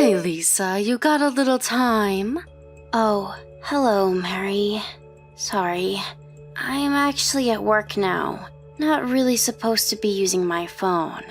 Hey Lisa, you got a little time? Oh, hello, Mary. Sorry. I'm actually at work now. Not really supposed to be using my phone.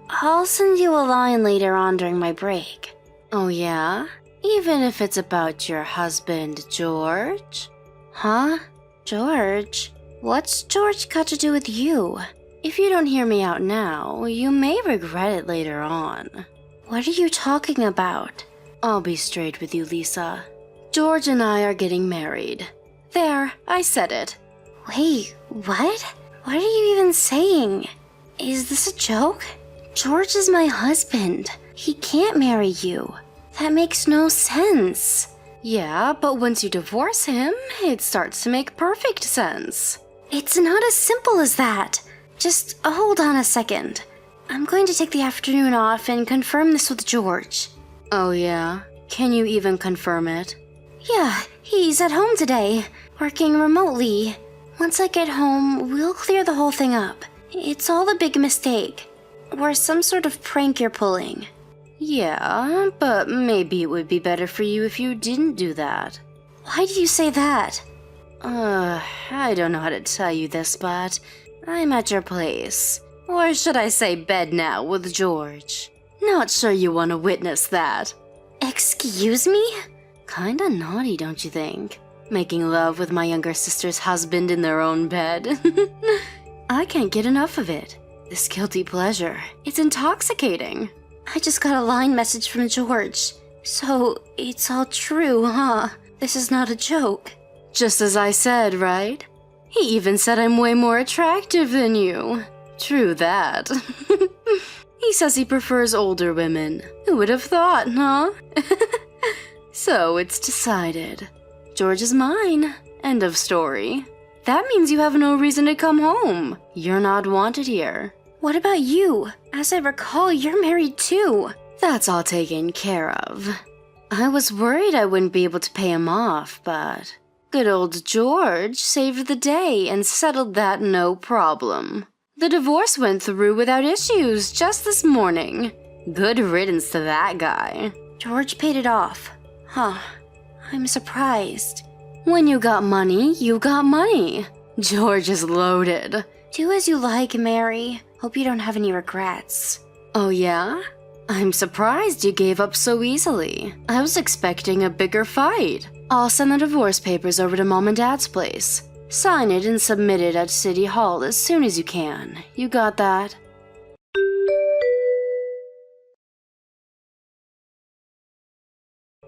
I'll send you a line later on during my break. Oh yeah? Even if it's about your husband, George? Huh? George? What's George got to do with you? If you don't hear me out now, you may regret it later on. What are you talking about? I'll be straight with you, Lisa. George and I are getting married. There, I said it. Wait, what? What are you even saying? Is this a joke? George is my husband. He can't marry you. That makes no sense. Yeah, but once you divorce him, it starts to make perfect sense. It's not as simple as that. Just hold on a second. I'm going to take the afternoon off and confirm this with George. Oh yeah? Can you even confirm it? Yeah, he's at home today, working remotely. Once I get home, we'll clear the whole thing up. It's all a big mistake. Or some sort of prank you're pulling. Yeah, but maybe it would be better for you if you didn't do that. Why do you say that? I don't know how to tell you this, but I'm at your place. Or should I say bed now with George. Not sure you want to witness that. Excuse me? Kinda naughty, don't you think? Making love with my younger sister's husband in their own bed. I can't get enough of it. This guilty pleasure. It's intoxicating. I just got a line message from George. So, it's all true, huh? This is not a joke. Just as I said, right? He even said I'm way more attractive than you. True that. He says he prefers older women. Who would have thought, huh? So it's decided. George is mine. End of story. That means you have no reason to come home. You're not wanted here. What about you? As I recall, you're married too. That's all taken care of. I was worried I wouldn't be able to pay him off, but good old George saved the day and settled that no problem. The divorce went through without issues just this morning. Good riddance to that guy. George paid it off. Huh. I'm surprised. When you got money, you got money. George is loaded. Do as you like, Mary. Hope you don't have any regrets. Oh yeah? I'm surprised you gave up so easily. I was expecting a bigger fight. I'll send the divorce papers over to Mom and Dad's place. Sign it and submit it at City Hall as soon as you can. You got that?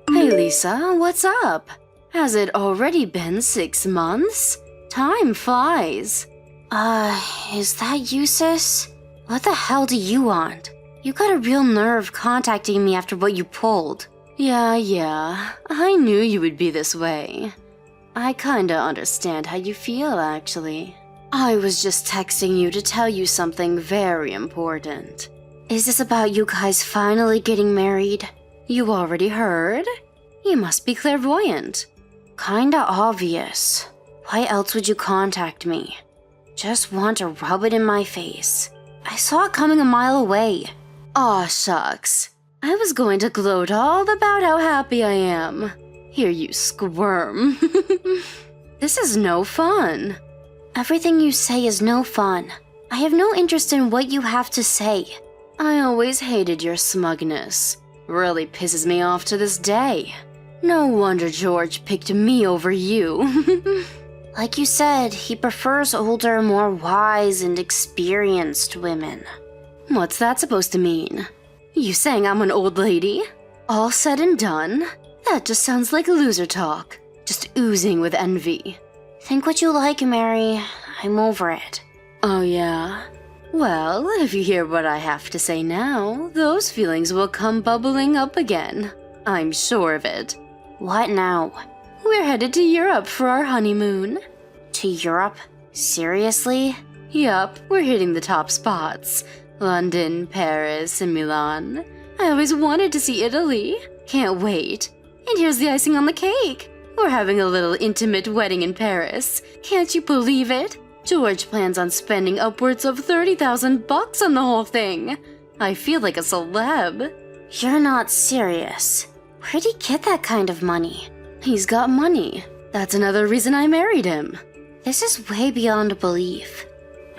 Hey Lisa, what's up? Has it already been 6 months? Time flies. Is that you, sis? What the hell do you want? You got a real nerve contacting me after what you pulled. Yeah. I knew you would be this way. I kinda understand how you feel, actually. I was just texting you to tell you something very important. Is this about you guys finally getting married? You already heard? You must be clairvoyant. Kinda obvious. Why else would you contact me? Just want to rub it in my face. I saw it coming a mile away. Aw, shucks. I was going to gloat all about how happy I am. Hear you squirm. This is no fun. Everything you say is no fun. I have no interest in what you have to say. I always hated your smugness. Really pisses me off to this day. No wonder George picked me over you. Like you said, he prefers older, more wise and experienced women. What's that supposed to mean? You saying I'm an old lady? All said and done? That just sounds like loser talk. Just oozing with envy. Think what you like, Mary. I'm over it. Oh yeah? Well, if you hear what I have to say now, those feelings will come bubbling up again. I'm sure of it. What now? We're headed to Europe for our honeymoon. To Europe? Seriously? Yup, we're hitting the top spots. London, Paris, and Milan. I always wanted to see Italy. Can't wait. And here's the icing on the cake. We're having a little intimate wedding in Paris. Can't you believe it? George plans on spending upwards of $30,000 on the whole thing. I feel like a celeb. You're not serious. Where'd he get that kind of money? He's got money. That's another reason I married him. This is way beyond belief.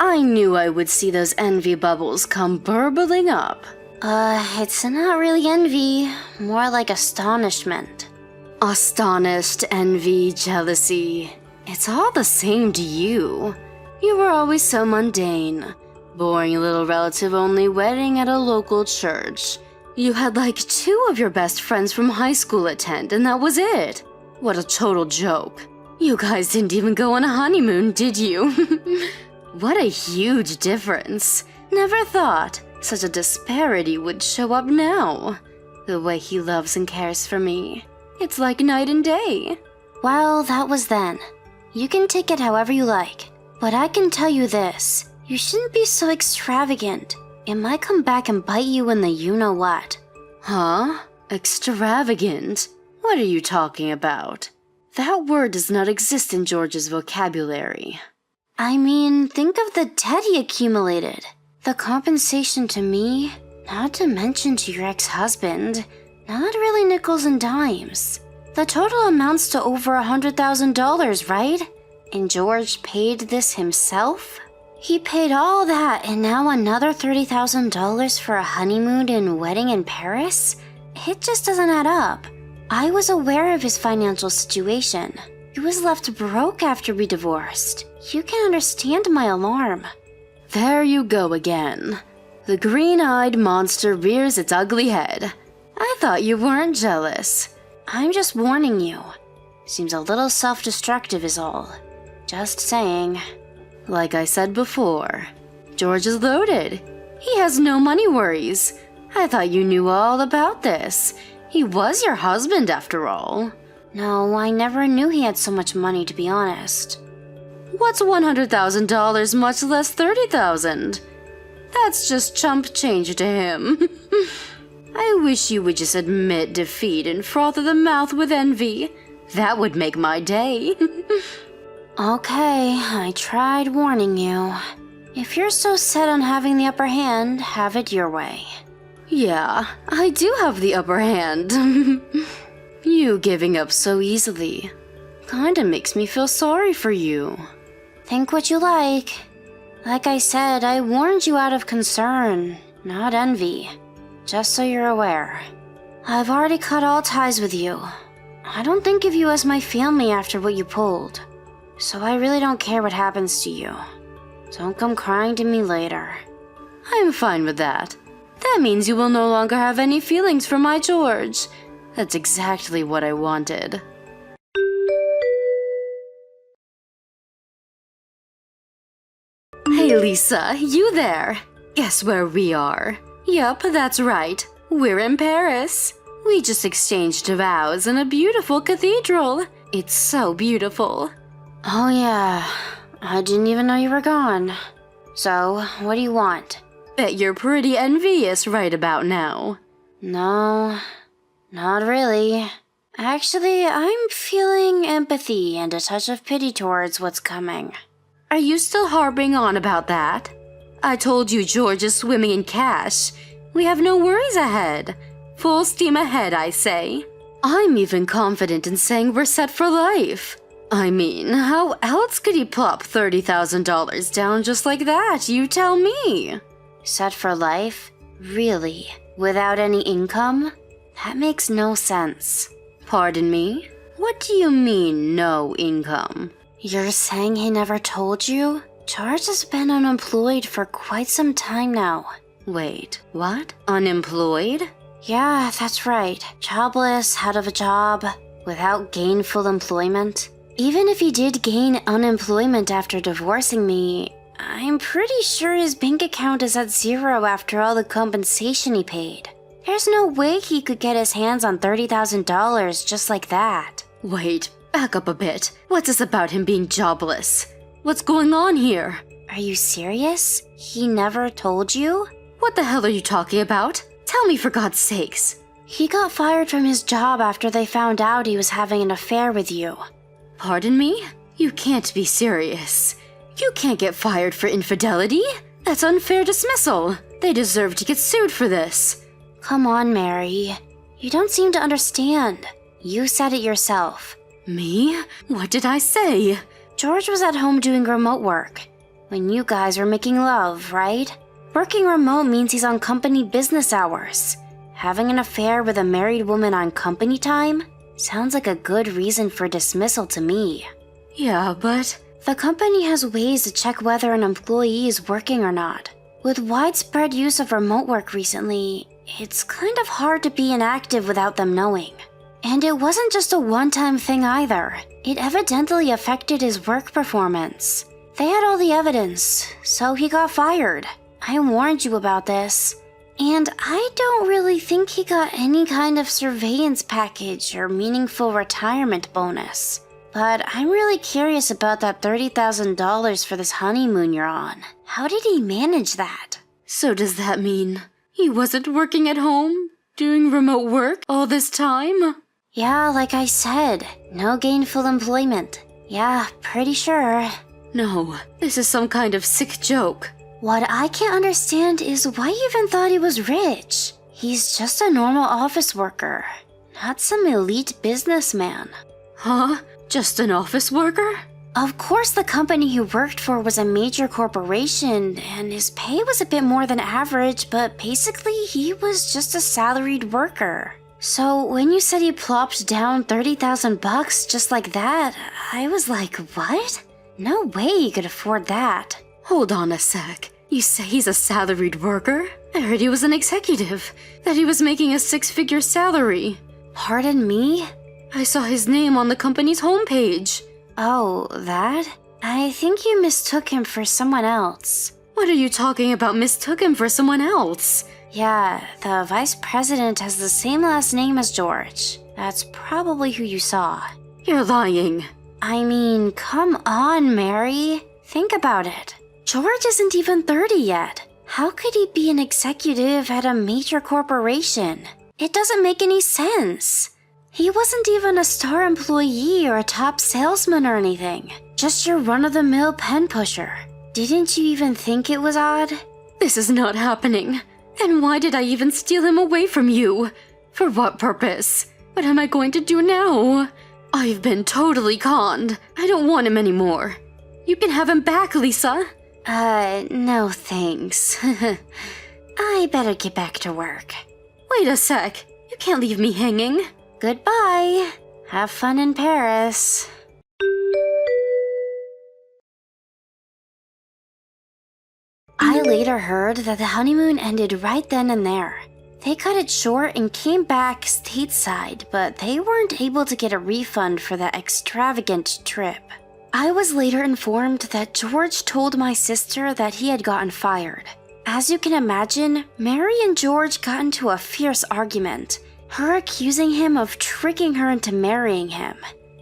I knew I would see those envy bubbles come burbling up. It's not really envy, more like astonishment. Astonished, envy, jealousy. It's all the same to you. You were always so mundane. Boring little relative-only wedding at a local church. You had like 2 of your best friends from high school attend, and that was it. What a total joke. You guys didn't even go on a honeymoon, did you? What a huge difference. Never thought such a disparity would show up now. The way he loves and cares for me. It's like night and day. Well, that was then. You can take it however you like. But I can tell you this. You shouldn't be so extravagant. It might come back and bite you in the you-know-what. Huh? Extravagant? What are you talking about? That word does not exist in George's vocabulary. I mean, think of the debt he accumulated. The compensation to me, not to mention to your ex-husband. Not really nickels and dimes. The total amounts to over $100,000, right? And George paid this himself? He paid all that and now another $30,000 for a honeymoon and wedding in Paris? It just doesn't add up. I was aware of his financial situation. He was left broke after we divorced. You can understand my alarm. There you go again. The green-eyed monster rears its ugly head. I thought you weren't jealous. I'm just warning you. Seems a little self-destructive is all. Just saying. Like I said before, George is loaded. He has no money worries. I thought you knew all about this. He was your husband after all. No, I never knew he had so much money, to be honest. What's $100,000 much less $30,000? That's just chump change to him. I wish you would just admit defeat and froth at the mouth with envy. That would make my day. Okay, I tried warning you. If you're so set on having the upper hand, have it your way. Yeah, I do have the upper hand. You giving up so easily kinda makes me feel sorry for you. Think what you like. Like I said, I warned you out of concern, not envy. Just so you're aware. I've already cut all ties with you. I don't think of you as my family after what you pulled. So I really don't care what happens to you. Don't come crying to me later. I'm fine with that. That means you will no longer have any feelings for my George. That's exactly what I wanted. Hey Lisa, you there? Guess where we are? Yup, that's right. We're in Paris. We just exchanged vows in a beautiful cathedral. It's so beautiful. Oh yeah, I didn't even know you were gone. So, what do you want? Bet you're pretty envious right about now. No, not really. Actually, I'm feeling empathy and a touch of pity towards what's coming. Are you still harping on about that? I told you George is swimming in cash. We have no worries ahead. Full steam ahead, I say. I'm even confident in saying we're set for life. I mean, how else could he plop $30,000 down just like that? You tell me. Set for life? Really? Without any income? That makes no sense. Pardon me? What do you mean, no income? You're saying he never told you? George has been unemployed for quite some time now. Wait, what? Unemployed? Yeah, that's right. Jobless, out of a job, without gainful employment. Even if he did gain unemployment after divorcing me, I'm pretty sure his bank account is at zero after all the compensation he paid. There's no way he could get his hands on $30,000 just like that. Wait, back up a bit. What's this about him being jobless? What's going on here? Are you serious? He never told you? What the hell are you talking about? Tell me for God's sakes. He got fired from his job after they found out he was having an affair with you. Pardon me? You can't be serious. You can't get fired for infidelity. That's unfair dismissal. They deserve to get sued for this. Come on, Mary. You don't seem to understand. You said it yourself. Me? What did I say? George was at home doing remote work when you guys were making love, right? Working remote means he's on company business hours. Having an affair with a married woman on company time sounds like a good reason for dismissal to me. Yeah, but... The company has ways to check whether an employee is working or not. With widespread use of remote work recently, it's kind of hard to be inactive without them knowing. And it wasn't just a one-time thing either. It evidently affected his work performance. They had all the evidence, so he got fired. I warned you about this. And I don't really think he got any kind of surveillance package or meaningful retirement bonus. But I'm really curious about that $30,000 for this honeymoon you're on. How did he manage that? So does that mean he wasn't working at home, doing remote work all this time? Yeah, like I said, no gainful employment. Yeah, pretty sure. No, this is some kind of sick joke. What I can't understand is why you even thought he was rich. He's just a normal office worker, not some elite businessman. Huh? Just an office worker? Of course the company he worked for was a major corporation, and his pay was a bit more than average, but basically he was just a salaried worker. So when you said he plopped down $30,000 just like that, I was like, what? No way he could afford that. Hold on a sec. You say he's a salaried worker? I heard he was an executive, that he was making a six-figure salary. Pardon me? I saw his name on the company's homepage. Oh, that? I think you mistook him for someone else. What are you talking about mistook him for someone else? Yeah, the vice president has the same last name as George. That's probably who you saw. You're lying. I mean, come on, Mary. Think about it. George isn't even 30 yet. How could he be an executive at a major corporation? It doesn't make any sense. He wasn't even a star employee or a top salesman or anything. Just your run-of-the-mill pen pusher. Didn't you even think it was odd? This is not happening. And why did I even steal him away from you? For what purpose? What am I going to do now? I've been totally conned. I don't want him anymore. You can have him back, Lisa. No thanks. I better get back to work. Wait a sec. You can't leave me hanging. Goodbye. Have fun in Paris. I later heard that the honeymoon ended right then and there. They cut it short and came back stateside, but they weren't able to get a refund for the extravagant trip. I was later informed that George told my sister that he had gotten fired. As you can imagine, Mary and George got into a fierce argument, her accusing him of tricking her into marrying him.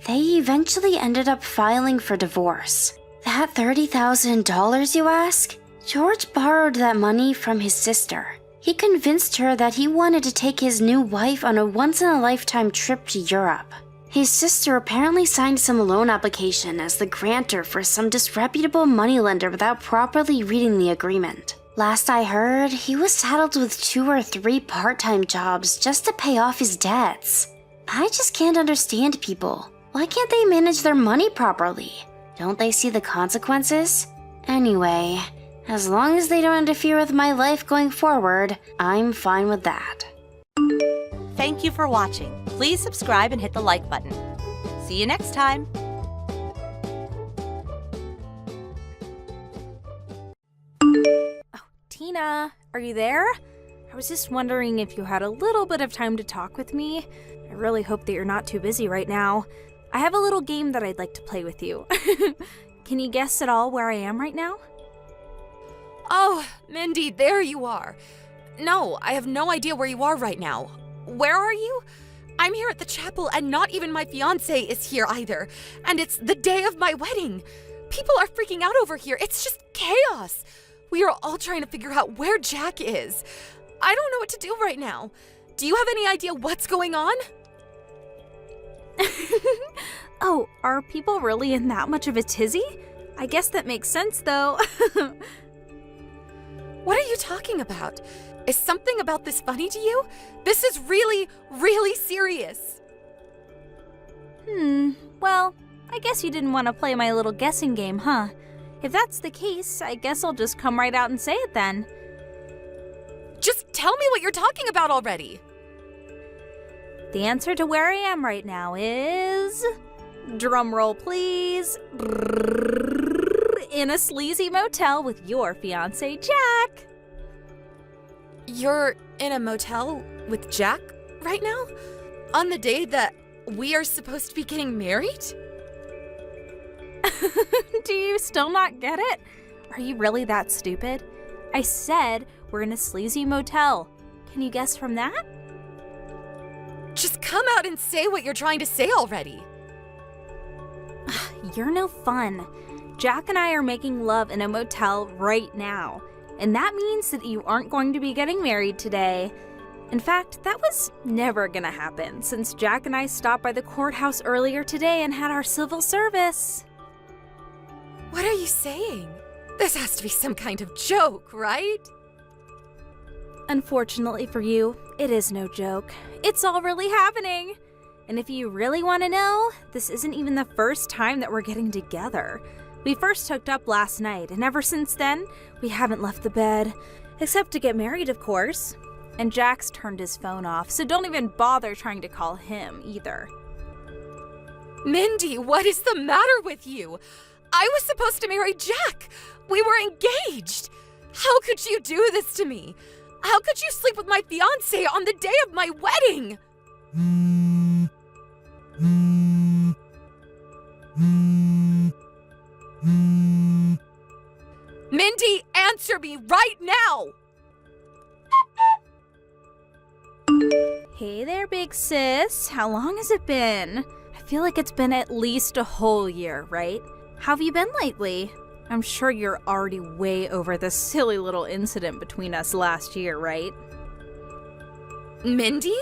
They eventually ended up filing for divorce. That $30,000, you ask? George borrowed that money from his sister. He convinced her that he wanted to take his new wife on a once-in-a-lifetime trip to Europe. His sister apparently signed some loan application as the grantor for some disreputable moneylender without properly reading the agreement. Last I heard, he was saddled with 2 or 3 part-time jobs just to pay off his debts. I just can't understand people. Why can't they manage their money properly? Don't they see the consequences? Anyway, as long as they don't interfere with my life going forward, I'm fine with that. Thank you for watching. Please subscribe and hit the like button. See you next time. Tina, are you there? I was just wondering if you had a little bit of time to talk with me. I really hope that you're not too busy right now. I have a little game that I'd like to play with you. Can you guess at all where I am right now? Oh, Mindy, there you are. No, I have no idea where you are right now. Where are you? I'm here at the chapel and not even my fiancé is here either. And it's the day of my wedding. People are freaking out over here. It's just chaos. We are all trying to figure out where Jack is. I don't know what to do right now. Do you have any idea what's going on? Oh, are people really in that much of a tizzy? I guess that makes sense, though. What are you talking about? Is something about this funny to you? This is really, really serious. Well, I guess you didn't want to play my little guessing game, huh? If that's the case, I guess I'll just come right out and say it then. Just tell me what you're talking about already. The answer to where I am right now is... drumroll please. In a sleazy motel with your fiancé, Jack. You're in a motel with Jack right now? On the day that we are supposed to be getting married? Do you still not get it? Are you really that stupid? I said we're in a sleazy motel. Can you guess from that? Just come out and say what you're trying to say already. You're no fun. Jack and I are making love in a motel right now. And that means that you aren't going to be getting married today. In fact, that was never gonna happen since Jack and I stopped by the courthouse earlier today and had our civil service. What are you saying? This has to be some kind of joke, right? Unfortunately for you, it is no joke. It's all really happening. And if you really want to know, this isn't even the first time that we're getting together. We first hooked up last night, and ever since then, we haven't left the bed. Except to get married, of course. And Jack's turned his phone off, so don't even bother trying to call him either. Mindy, what is the matter with you? I was supposed to marry Jack. We were engaged. How could you do this to me? How could you sleep with my fiancé on the day of my wedding? Mindy, answer me right now! Hey there, big sis. How long has it been? I feel like it's been at least a whole year, right? How have you been lately? I'm sure you're already way over this silly little incident between us last year, right? Mindy?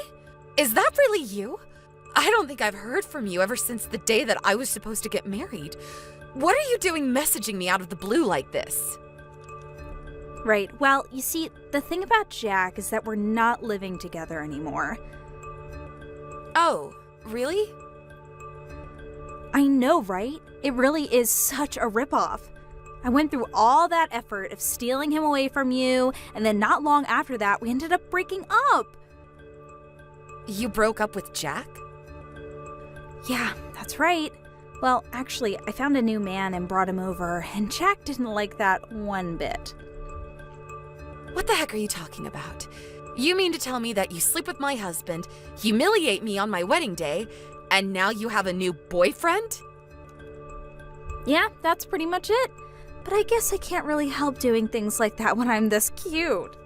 Is that really you? I don't think I've heard from you ever since the day that I was supposed to get married. What are you doing messaging me out of the blue like this? Right, well, you see, the thing about Jack is that we're not living together anymore. Oh, really? I know, right? It really is such a ripoff. I went through all that effort of stealing him away from you, and then not long after that, we ended up breaking up. You broke up with Jack? Yeah, that's right. Well, actually, I found a new man and brought him over, and Jack didn't like that one bit. What the heck are you talking about? You mean to tell me that you sleep with my husband, humiliate me on my wedding day, and now you have a new boyfriend? Yeah, that's pretty much it. But I guess I can't really help doing things like that when I'm this cute.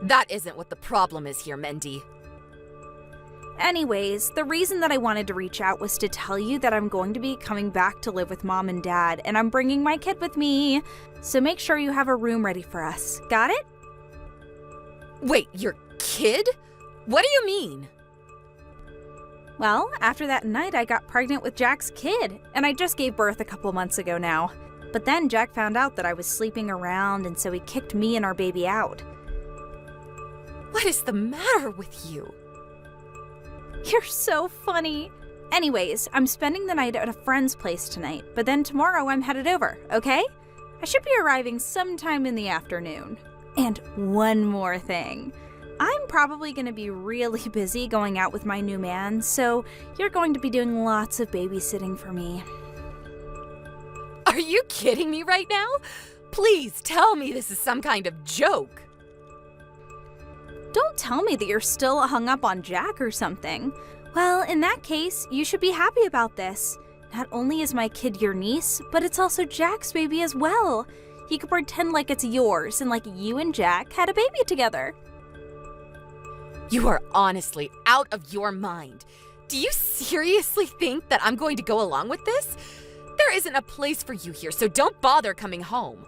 That isn't what the problem is here, Mindy. Anyways, the reason that I wanted to reach out was to tell you that I'm going to be coming back to live with Mom and Dad, and I'm bringing my kid with me. So make sure you have a room ready for us. Got it? Wait, your kid? What do you mean? Well, after that night, I got pregnant with Jack's kid, and I just gave birth a couple months ago now. But then Jack found out that I was sleeping around, and so he kicked me and our baby out. What is the matter with you? You're so funny. Anyways, I'm spending the night at a friend's place tonight, but then tomorrow I'm headed over, okay? I should be arriving sometime in the afternoon. And one more thing. I'm probably going to be really busy going out with my new man, so you're going to be doing lots of babysitting for me. Are you kidding me right now? Please tell me this is some kind of joke. Don't tell me that you're still hung up on Jack or something. Well, in that case, you should be happy about this. Not only is my kid your niece, but it's also Jack's baby as well. You can pretend like it's yours and like you and Jack had a baby together. You are honestly out of your mind. Do you seriously think that I'm going to go along with this? There isn't a place for you here, so don't bother coming home.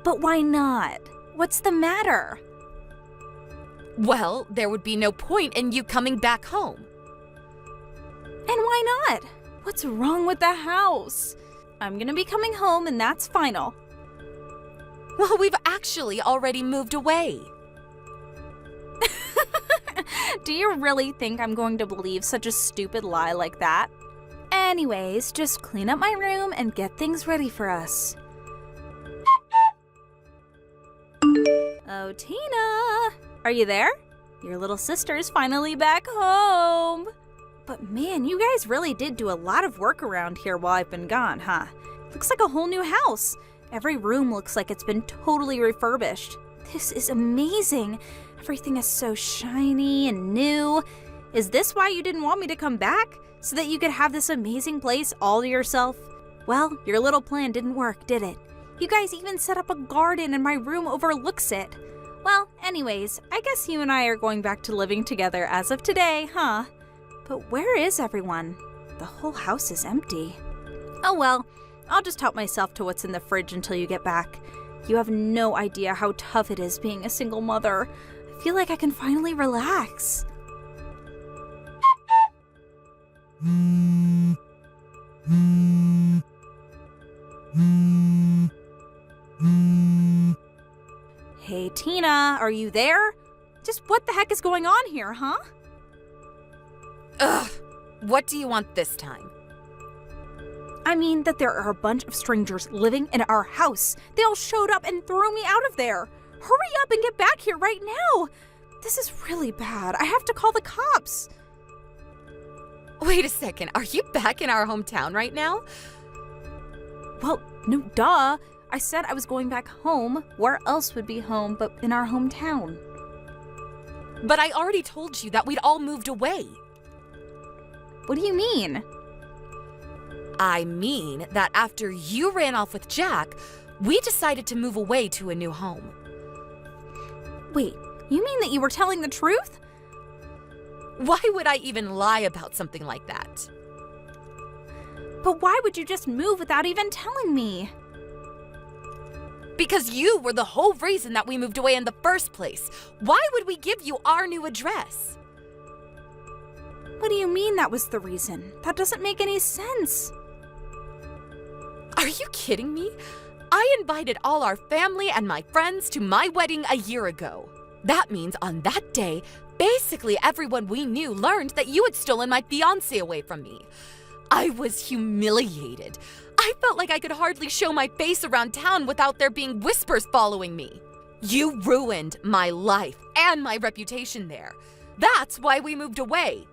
But why not? What's the matter? Well, there would be no point in you coming back home. And why not? What's wrong with the house? I'm gonna be coming home and that's final. Well, we've actually actually already moved away. Do you really think I'm going to believe such a stupid lie like that? Anyways, just clean up my room and get things ready for us. Oh, Tina! Are you there? Your little sister's finally back home! But man, you guys really did do a lot of work around here while I've been gone, huh? Looks like a whole new house. Every room looks like it's been totally refurbished. This is amazing. Everything is so shiny and new. Is this why you didn't want me to come back? So that you could have this amazing place all to yourself? Well, your little plan didn't work, did it? You guys even set up a garden and my room overlooks it. Well, anyways, I guess you and I are going back to living together as of today, huh? But where is everyone? The whole house is empty. Oh well, I'll just help myself to what's in the fridge until you get back. You have no idea how tough it is being a single mother. I feel like I can finally relax. Hey, Tina, are you there? Just what the heck is going on here, huh? Ugh, what do you want this time? I mean that there are a bunch of strangers living in our house. They all showed up and threw me out of there. Hurry up and get back here right now. This is really bad. I have to call the cops. Wait a second, are you back in our hometown right now? Well, no, duh. I said I was going back home. Where else would be home but in our hometown? But I already told you that we'd all moved away. What do you mean? I mean that after you ran off with Jack, we decided to move away to a new home. Wait, you mean that you were telling the truth? Why would I even lie about something like that? But why would you just move without even telling me? Because you were the whole reason that we moved away in the first place. Why would we give you our new address? What do you mean that was the reason? That doesn't make any sense. Are you kidding me? I invited all our family and my friends to my wedding a year ago. That means on that day, basically everyone we knew learned that you had stolen my fiancé away from me. I was humiliated. I felt like I could hardly show my face around town without there being whispers following me. You ruined my life and my reputation there. That's why we moved away.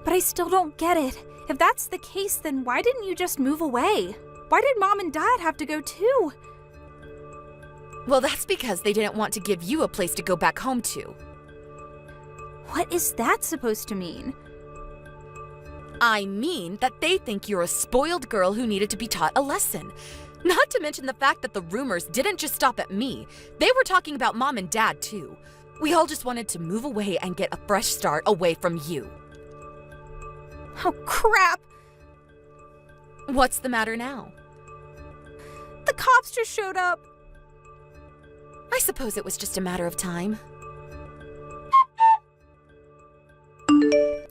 But I still don't get it. If that's the case, then why didn't you just move away? Why did Mom and Dad have to go too? Well, that's because they didn't want to give you a place to go back home to. What is that supposed to mean? I mean that they think you're a spoiled girl who needed to be taught a lesson. Not to mention the fact that the rumors didn't just stop at me. They were talking about Mom and Dad too. We all just wanted to move away and get a fresh start away from you. Oh, crap! What's the matter now? The cops just showed up. I suppose it was just a matter of time.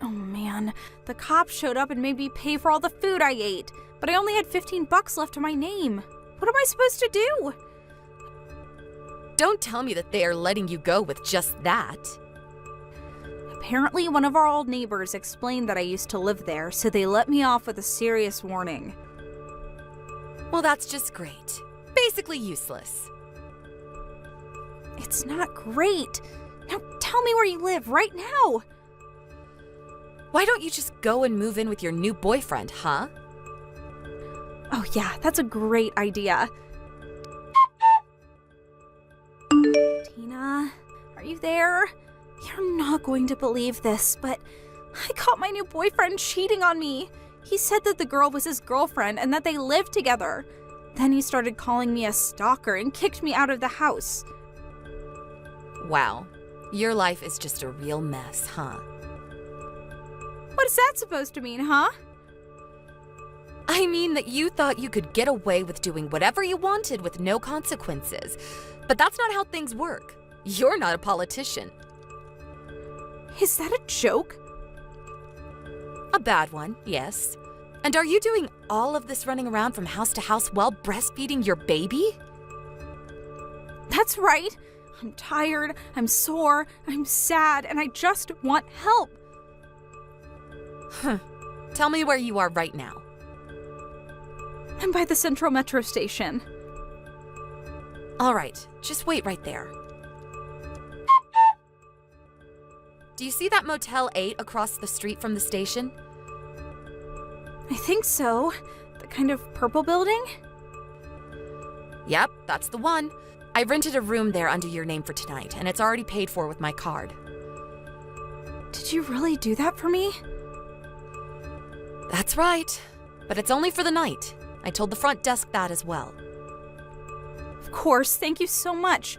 Oh man, the cops showed up and made me pay for all the food I ate, but I only had $15 left to my name. What am I supposed to do? Don't tell me that they are letting you go with just that. Apparently, one of our old neighbors explained that I used to live there, so they let me off with a serious warning. Well, that's just great. Basically useless. It's not great. Now tell me where you live right now. Why don't you just go and move in with your new boyfriend, huh? Oh yeah, that's a great idea. Tina, are you there? You're not going to believe this, but I caught my new boyfriend cheating on me. He said that the girl was his girlfriend and that they lived together. Then he started calling me a stalker and kicked me out of the house. Wow, your life is just a real mess, huh? What is that supposed to mean, huh? I mean that you thought you could get away with doing whatever you wanted with no consequences. But that's not how things work. You're not a politician. Is that a joke? A bad one, yes. And are you doing all of this running around from house to house while breastfeeding your baby? That's right. I'm tired, I'm sore, I'm sad, and I just want help. Tell me where you are right now. I'm by the Central Metro station. All right, just wait right there. Do you see that Motel 8 across the street from the station? I think so. The kind of purple building? Yep, that's the one. I rented a room there under your name for tonight, and it's already paid for with my card. Did you really do that for me? That's right, but it's only for the night. I told the front desk that as well. Of course, thank you so much.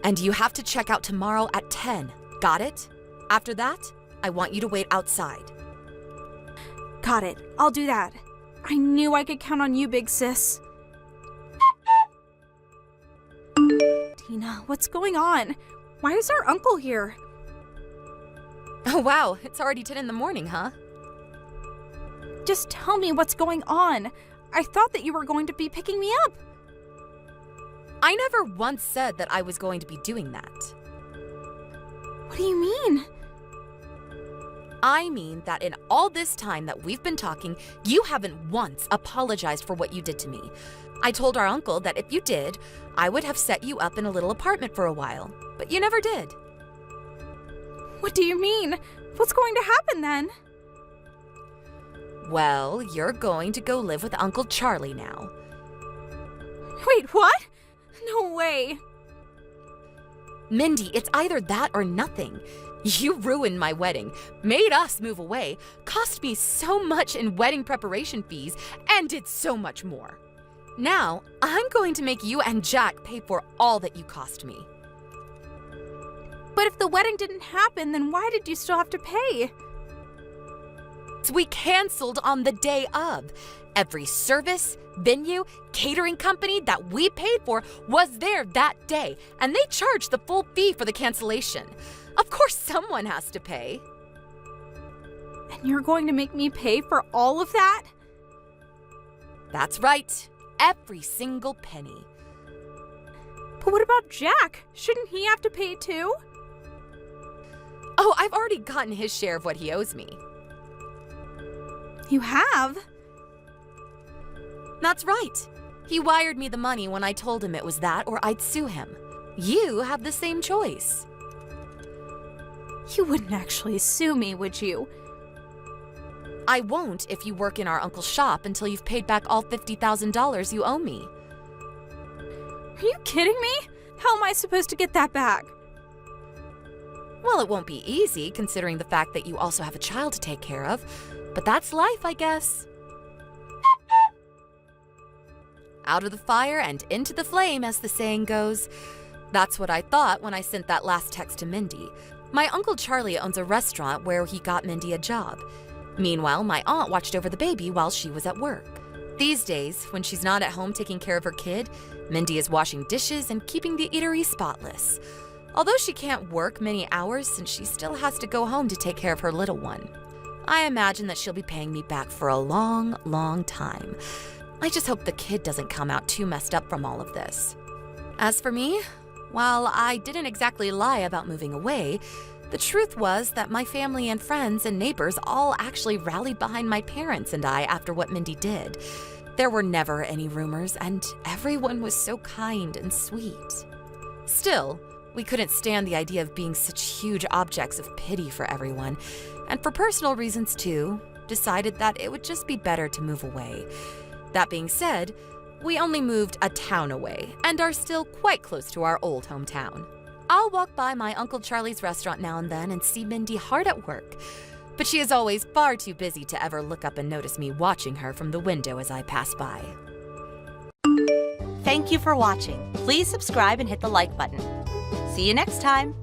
And you have to check out tomorrow at 10. Got it? After that, I want you to wait outside. Got it. I'll do that. I knew I could count on you, big sis. Tina, what's going on? Why is our uncle here? Oh wow, it's already 10 in the morning, huh? Just tell me what's going on. I thought that you were going to be picking me up. I never once said that I was going to be doing that. What do you mean? I mean that in all this time that we've been talking, you haven't once apologized for what you did to me. I told our uncle that if you did, I would have set you up in a little apartment for a while, but you never did. What do you mean? What's going to happen then? Well, you're going to go live with Uncle Charlie now. Wait, what? No way. Mindy, it's either that or nothing. You ruined my wedding, made us move away, cost me so much in wedding preparation fees, and did so much more. Now, I'm going to make you and Jack pay for all that you cost me. But if the wedding didn't happen, then why did you still have to pay? So we canceled on the day of. Every service, venue, catering company that we paid for was there that day, and they charged the full fee for the cancellation. Of course someone has to pay. And you're going to make me pay for all of that? That's right. Every single penny. But what about Jack? Shouldn't he have to pay too? Oh, I've already gotten his share of what he owes me. You have? That's right. He wired me the money when I told him it was that or I'd sue him. You have the same choice. You wouldn't actually sue me, would you? I won't if you work in our uncle's shop until you've paid back all $50,000 you owe me. Are you kidding me? How am I supposed to get that back? Well, it won't be easy considering the fact that you also have a child to take care of, but that's life, I guess. Out of the fire and into the flame, as the saying goes. That's what I thought when I sent that last text to Mindy. My Uncle Charlie owns a restaurant where he got Mindy a job. Meanwhile, my aunt watched over the baby while she was at work. These days, when she's not at home taking care of her kid, Mindy is washing dishes and keeping the eatery spotless. Although she can't work many hours since she still has to go home to take care of her little one. I imagine that she'll be paying me back for a long, long time. I just hope the kid doesn't come out too messed up from all of this. As for me, while I didn't exactly lie about moving away, the truth was that my family and friends and neighbors all actually rallied behind my parents and I after what Mindy did. There were never any rumors, and everyone was so kind and sweet. Still, we couldn't stand the idea of being such huge objects of pity for everyone, and for personal reasons too, decided that it would just be better to move away. That being said, we only moved a town away and are still quite close to our old hometown. I'll walk by my Uncle Charlie's restaurant now and then and see Mindy hard at work, but she is always far too busy to ever look up and notice me watching her from the window as I pass by. Thank you for watching. Please subscribe and hit the like button. See you next time.